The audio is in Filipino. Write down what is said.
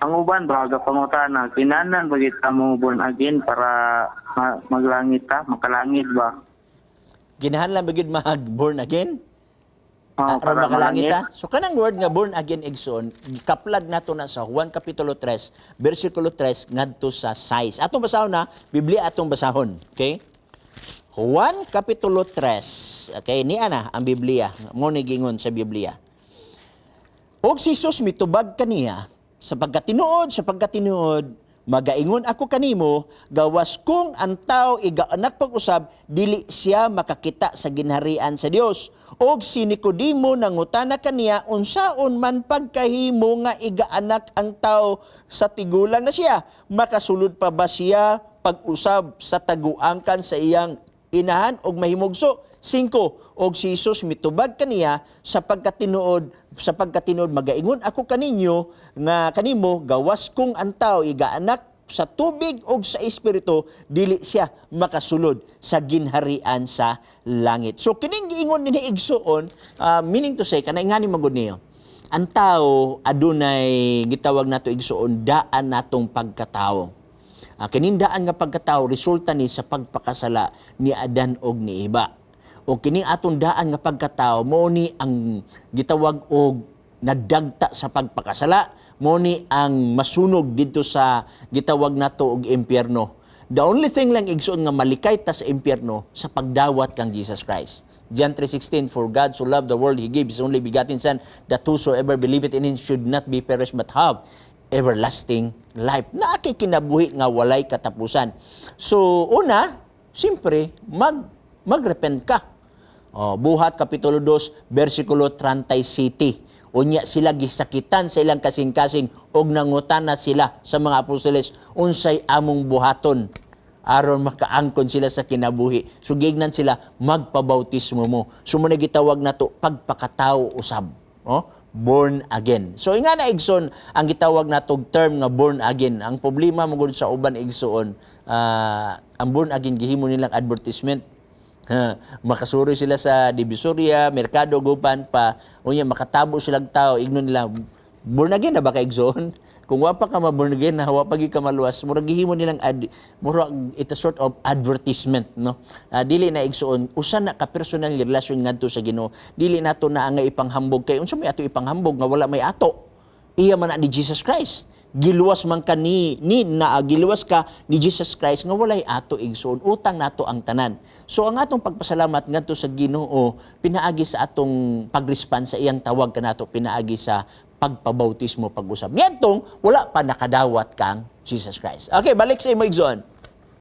ang uban baga pangutana kinahanglan ba kita mo born again para maglangit ta, makalangit ba? Ginahanlan ba gid mag-born again? Oh, Aron para makalangit malangit. ta? So kanang word nga born again igsoon, gikaplag nato na sa Juan kapitulo 3, bersikulo 3 ngadto sa 6. Atong basahon na, Biblia atong basahon, okay? Juan kapitulo 3. Okay, niya na ang Biblia. Mo ni gingon sa Biblia. Og si Jesus mitubag kaniya sa pagkatinuod, magaingon ako kanimo, gawas kung ang tao igaanak pag-usab, dili siya makakita sa ginharian sa Dios. Og si Nicodemo nangutana kaniya, unsaon man pagkahimo nga igaanak ang tao sa tigulang na siya? Makasulod pa ba siya pag-usab sa taguangkan sa iyang inahan og mahimugso? 5. Og si Jesus mitubag kaniya sa pagkatinuod magaingon ako kaninyo nga kanimo gawas kung ang tao igaanak sa tubig og sa espiritu dili siya makasulod sa ginharian sa langit. So kining giingon ni igsuon, meaning to say kanay ngani magud niyo. Ang tao adunay gitawag nato igsuon daan natong pagkatao. Kinindaan nga pagkatao resulta ni sa pagpakasala ni Adan og ni Eva. O kining atong daan nga pagkatao mao ni ang gitawag og nadagta sa pagpakasala, mao ni ang masunog dito sa gitawag nato og impyerno. The only thing lang igsuon nga malikay ta sa impyerno sa pagdawat kang Jesus Christ. John 3:16, for God so loved the world, He gave His only begotten Son, that whosoever believeth in Him should not be perished but have everlasting life. Naakay kinabuhi nga walay katapusan. So, una, siyempre, magrepent ka. Buhat Kapitulo 2, versikulo 37. Unya sila gisakitan sa ilang kasing-kasing og nangutana sila sa mga apostoles, unsay among buhaton aron makaangkon sila sa kinabuhi. So gignan sila, magpabautismo mo. So muna gitawag nato pagpakatao usab. Born again. So inga na igsoon ang gitawag natog term nga born again. Ang problema mo gud sa uban igsoon, ang born again gihimo nilang advertisement. Makasuri sila sa Divisoria, Merkado, Gupan pa, unya makatabo silang tao, ignon nila, born again na ba ka igsoon? Kung wapa ka ma-born again, na wapa ka maluwas, murag gihimo nilang, it's a sort of advertisement, no? Dili na igsoon, usa na ka personal relasyon ngadto sa Ginoo, dili nato na nga ipanghambog kay unsa may ato ipanghambog nga wala may ato. Iya man na ni Jesus Christ. Giluwas man ka giluwas ka ni Jesus Christ nga walay ato igsoon, utang nato ang tanan. So ang atong pagpasalamat ngadto sa Ginoo pinaagi sa atong pag-respond sa iyang tawag kanato, pinaagi sa pagpabautismo pag-usab. Niyadtong wala pa nakadawat kang Jesus Christ. Okay, balik sa imo igsoon.